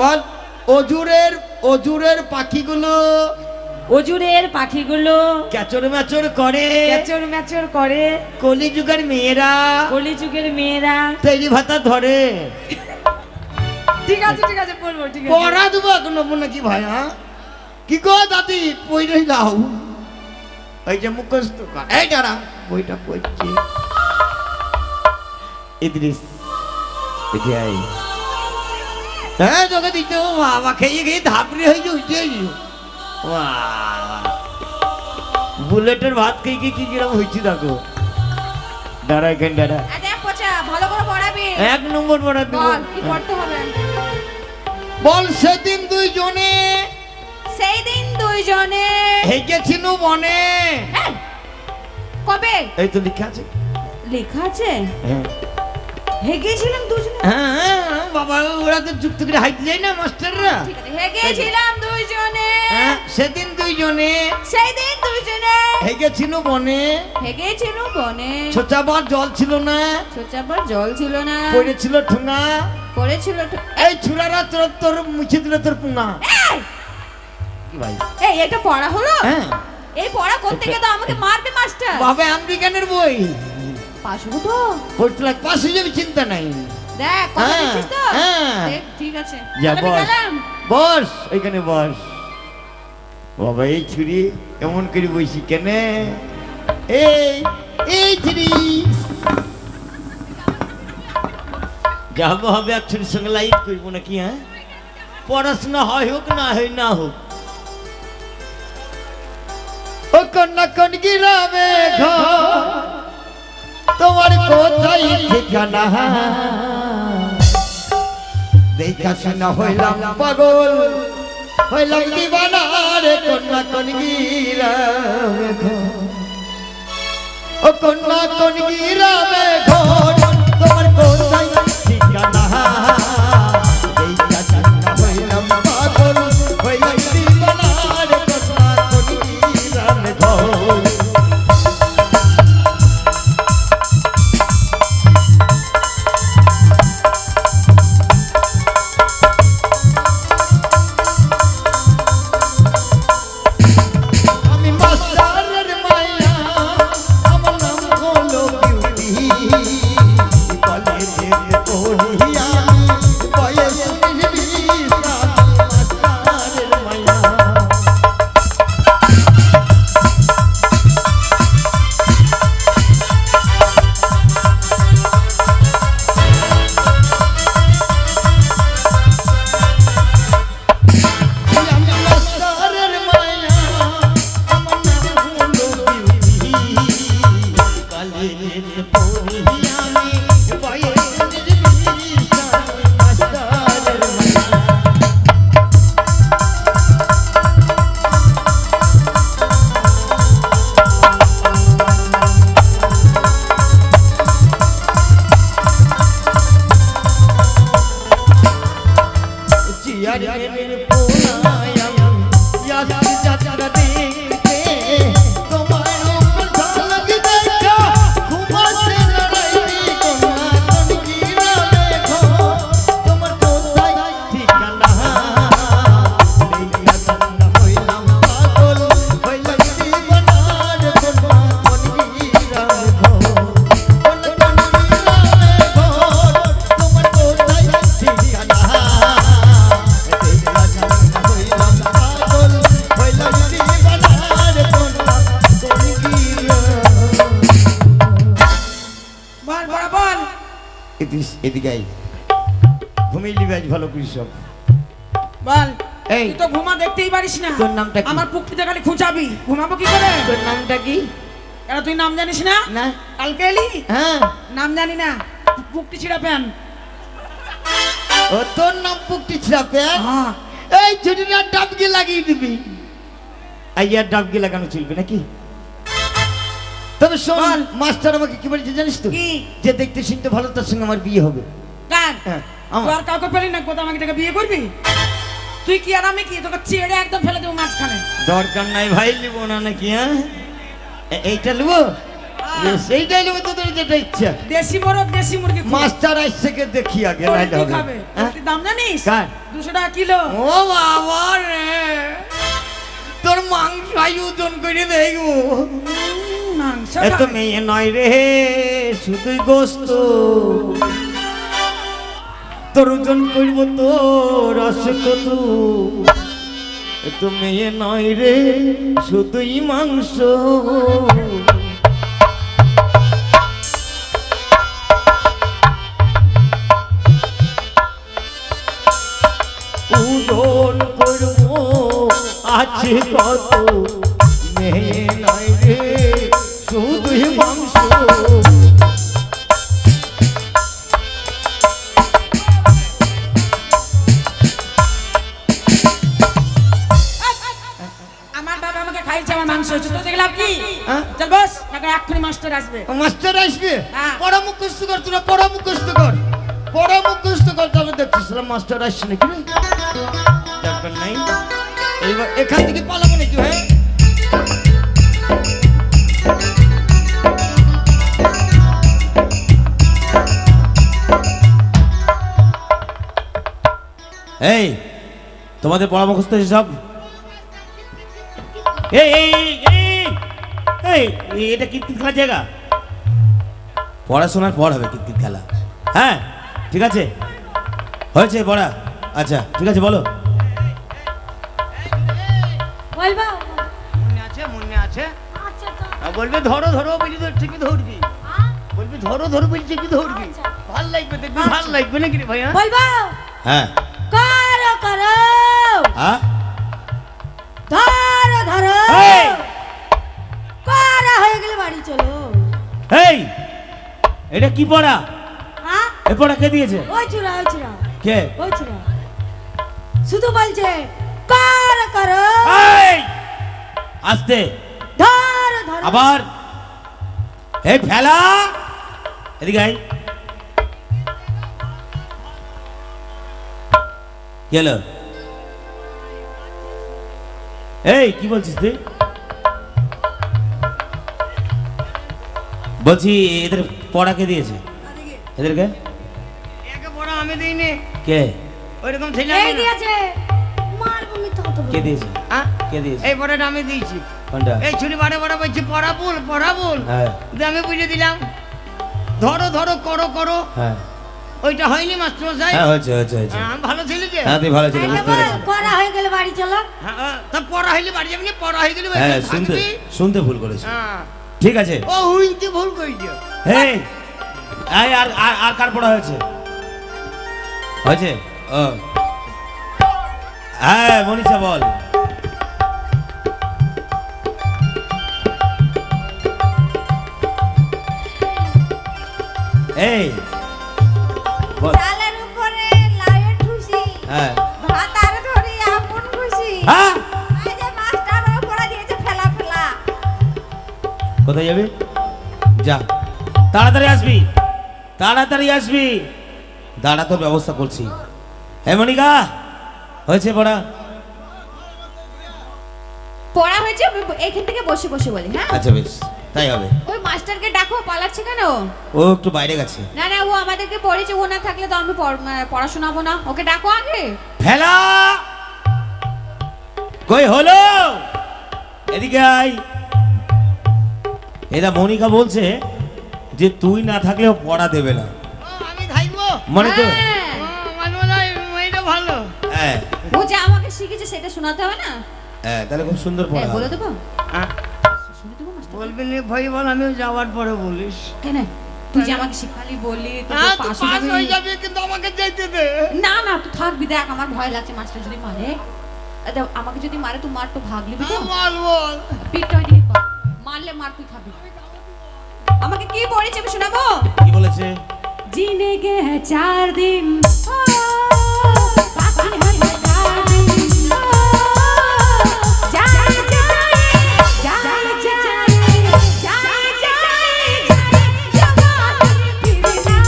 বল অজুরের পাখিগুলো ক্যাচর ম্যাচর করে কলিযুগের মেয়েরা তৈরি ভাতা ধরে। ঠিক আছে বলবো। ঠিক আছে পড়া দেবো এখন নাকি ভাই? হ্যাঁ কি গো দাদি পড়েই দাও। ওই যে মুখস্থ এই দাঁড়া বইটা পড়ছি। ইদ্রিস এটাই হ্যাঁ তোকে দিতে বাবা খেয়ে ধাপড়ি হয়ে উঠে বুলেটের ভাত খেয়ে কি কিরম হয়েছি দেখো। দাঁড়া এখানে দাঁড়া ভালো করে পড়াবি। 1 নম্বর পড়া দেবো। বল কি পড়তে হবে? বল সেদিন দুইজনে হেগেছিল বনে। কবে? এই তো লেখা আছে। হ্যাঁ হেগেছিলাম দুজনে। হ্যাঁ বাবা ওরা তো যুক্ত করে হাইতে যায় না মাস্টাররা। ঠিক আছে হেগেছিলাম দুজনে। হ্যাঁ সেদিন দুইজনে হেগেছিল বনে। ছোচাবার জল ছিল না পড়েছিল ঠুঙা। এই ছুরারা তোর মুছে দিল তোর পুঙা। কি ভাই এই এটা পড়া হলো? হ্যাঁ এই পড়া করতে গিয়ে তো আমাকে মারবে মাস্টার। বাবা আমেরিকানের বই পাস হবো তো? পড়তে লাগ পাস হয়ে যাবে চিন্তা নাই। দেখ কথা দিচ্ছিস তো? হ্যাঁ দেখ ঠিক আছে যা আমি বস গেলাম। বস ওইখানে বস। বাবা এই ছুরি এমন করে বসি কেন? এই ছুরি যাবো হবে এক ছুরির সঙ্গে লাইন করবো নাকি? হ্যাঁ পড়াশোনা হয় হোক না হয় না হোক। ও কন্যা কোন গ্রামে ঘর তোমার কোথায় ঠিকানা? দেখা শোনা হইলাম পাগল হইলাম দিবানা রে কন্যা কোন গ্রামে ঘর। ও কন্যা কোন গ্রামে ঘর তোমার কোথায় ঠিকানা? দেখা শোনা হইলাম পাগল হইলাম দিবানা রে কন্যা কোন গ্রামে ঘর। এদিকে ঘুমিয়ে আজ ভালো করি সব। বল এই তুই তো ঘুমা দেখতেই পারিস না। তোর নামটা কি? আমার পুক্তিতে খালি খুঁচাবি, ঘুমাবো কি করে? তোর নামটা কি? এরা তুই নাম জানিস না? না কালকে এলি? হ্যাঁ নাম জানি না, পুক্তি ছিড়া প্যান। ও তোর নাম পুক্তি ছিড়া প্যান? হ্যাঁ এই ছুটিটা ডাবকে লাগিয়ে দিবি। আইয়ার ডাবকে লাগানো চলবে নাকি? তবে শোন মাস্টার আমাকে কি বলেছে জানিস তো? যে দেখতে শুনতে ভালো তার সঙ্গে আমার বিয়ে হবে। কার? হ্যাঁ তুই আর কাউকে পেলি না কোথাও আমাকে থেকে বিয়ে করবি? তুই কি আর আমি কি তোকে ছেড়ে একদম ফেলে দেবো মাঝখানে? দরকার নাই ভাই, নিব না নাকি? হ্যাঁ এইটা নেবো, সেইটাই নেবো তোদের যেটা ইচ্ছা। দেশি মোরগ দেশি মুরগি মাস্টার আসছে কে দেখি আগে, নাইলে হবে। মুরগির দাম জানিস কার? 200 টাকা কিলো। ও বাবা রে, তোর মাংস ওজন করে দেখবো। মাংস এত মেয়ে নয় রে, শুধুই গোস্ত। তোর ওজন করব তোর আসে কত। এত মেয়ে নয় রে, শুধুই মাংস। ওজন করব আছে কত, মেয়ে নয় রে, শুধুই মাংস। আমার বাবা আমাকে খাইছে, আমার মাংস হয়েছে, তো দেখলাম কি? হ্যাঁ? চল বস, নাকি এক্ষুনি মাস্টার আসবে। মাস্টার আসবে? হ্যাঁ। পড়া মুখস্থ কর, তোরা পড়া মুখস্থ কর, পড়া মুখস্থ কর। তবে দেখছিলাম মাস্টার আসছে নাকি রে? দরকার নাই, এইবার এখান থেকে পালাবো নাকি? হ্যাঁ, এই তোমাদের পরামর্শ তো সব। এই এই এই এই এই, এটা কিতকিত খেলার জায়গা? পড়াশোনার পর হবে কিতকিত খেলা। হ্যাঁ ঠিক আছে, হয়েছে পড়া। আচ্ছা ঠিক আছে, বলো। বলবা মনে আছে, মনে আছে। আচ্ছা তো বলবে ধরো ধরো বলছি তো ঠিকই ধরবি। হ্যাঁ? বলবি ধরো ধরো বলছি কি ধরবি। আচ্ছা। ভাল লাগবে, দেখবি ভাল লাগবে নাকি রে ভাইয়া? বলবা হ্যাঁ করো করো হ্যাঁ ধরো ধরো এই! করা হয়ে গেলে বাড়ি চলো। এই এটা কি পড়া? হ্যাঁ এ পড়া কে দিয়েছে? ওই চূড়া ওই চূড়া কে? ওই চূড়া শুধু বলছে করো করো এই আস্তে, ধরো ধরো। আবার এই ফেলা, এদিকে আই। গেল। এই কি বলছিস তুই? বলছি এদের পড়া কে দিয়েছে? এদেরকে একে পড়া আমি দিইনি, কে? ওইরকম ছেলে এই দিয়েছে মারবো মিথ্যা কথা কে বলে। দিয়েছে? হ্যাঁ, কে দিয়েছে? এই পড়াটা আমি দিয়েছি। কোনটা? এই ছুরি বারে বারে বলছি পড়া বল, পড়া বল। হ্যাঁ দিয়ে আমি বুঝে দিলাম ধরো ধরো করো করো। হ্যাঁ ওইটা হয়নি মাস্টার মশাই? হ্যাঁ হয়েছে হয়েছে হয়েছে। আমি ভালো ছেলে যে। হ্যাঁ তুই ভালো ছিল, এই বুঝতে বল, পেরেছি। করা হয়ে গেলে বাড়ি চলো। হ্যাঁ, তা পড়া হইলে বাড়ি যাবি না, পড়া হয়ে গেলে বাড়ি হ্যাঁ থাকবি। শুনতে ভুল করেছি। হ্যাঁ, ঠিক আছে। ও হুইনতে ভুল করেছে। এই এই, আর আর আর কার পড়া হয়েছে? হয়েছে? ও হ্যাঁ মনীষা বল। এই বল। চালের উপরে লাউয়ের ঠুসি, হ্যাঁ ভাতার ধরি আপন খুশি। হ্যাঁ এই যে মাস্টার পড়া দিয়েছে ফেলা ফেলা। কোথায় যাবি? যা, তাড়াতাড়ি আসবি, তাড়াতাড়ি আসবি। দাঁড়া, তোর ব্যবস্থা করছি। হ্যাঁ মনিকা, হয়েছে পড়া? পড়া হয়েছে, আমি এখান থেকে বসে বসে বলি। হ্যাঁ আচ্ছা বেশ, তাই হবে। ওই মাস্টারকে ডাকো, পালাচ্ছে কেন? ও একটু বাইরে গেছে। না না, ও আমাদেরকে পড়েছে, ও না থাকলে তো আমি পড়া শোনাবো না। ওকে ডাকো আগে। ফেলা কই হলো? এদিকে আয়। এটা মনিকা বলছে যে তুই না থাকলেও পড়া দেবে না। ও, আমি খাইবো। মানে তো হ্যাঁ, মানে মনে হয় মেয়েটা ভালো। হ্যাঁ ও যে আমাকে শিখেছে সেটা শোনাতে হবে না? হ্যাঁ, তাহলে খুব সুন্দর পড়া বলে হবে। দেবো, হ্যাঁ, শুনে দেবো মাস্টার। বলবি নি ভাই বল, আমি যাওয়ার পরে বলিস। কেন তুই যে আমাকে শিখালি, বললি তুই তো হ্যাঁ, তুই পাস পাস হয়ে হয়ে যাবি। যাবি, কিন্তু আমাকে যেতে দে। না না, তুই থাকবি, দেখ আমার ভয় লাগছে মাস্টার যদি মারে। দেখ, আমাকে যদি মারে তুই মার তো ভাগ নিবি তো? হ্যাঁ, বল বল। পিঠটা দিকে কর, মারলে মার তুই খাবি। আমাকে কি পড়েছে আমি শোনাবো? কি বলেছে? जीने के हैं 4 दिन, बाकी है 4 दिन। जाए जाए जाए जाए जाए जाए जवानी फिर ना,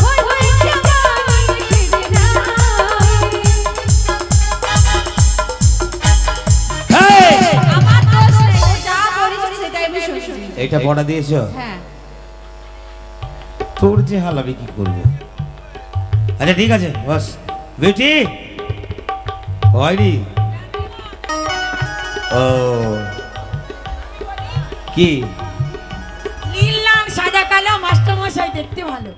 ओए जवानी फिर ना। এই! আমার দোষ নেই, ও যা বলেছে সেটাই আমি শুনেছি। এইটা পড়া দিয়েছো? হ্যাঁ, তোর যে হাল আমি কি করবো? আচ্ছা ঠিক আছে বস। বিউটি হয়নি। ও কি নীল লাল সাদা কালো মাস্টার মশাই দেখতে ভালো।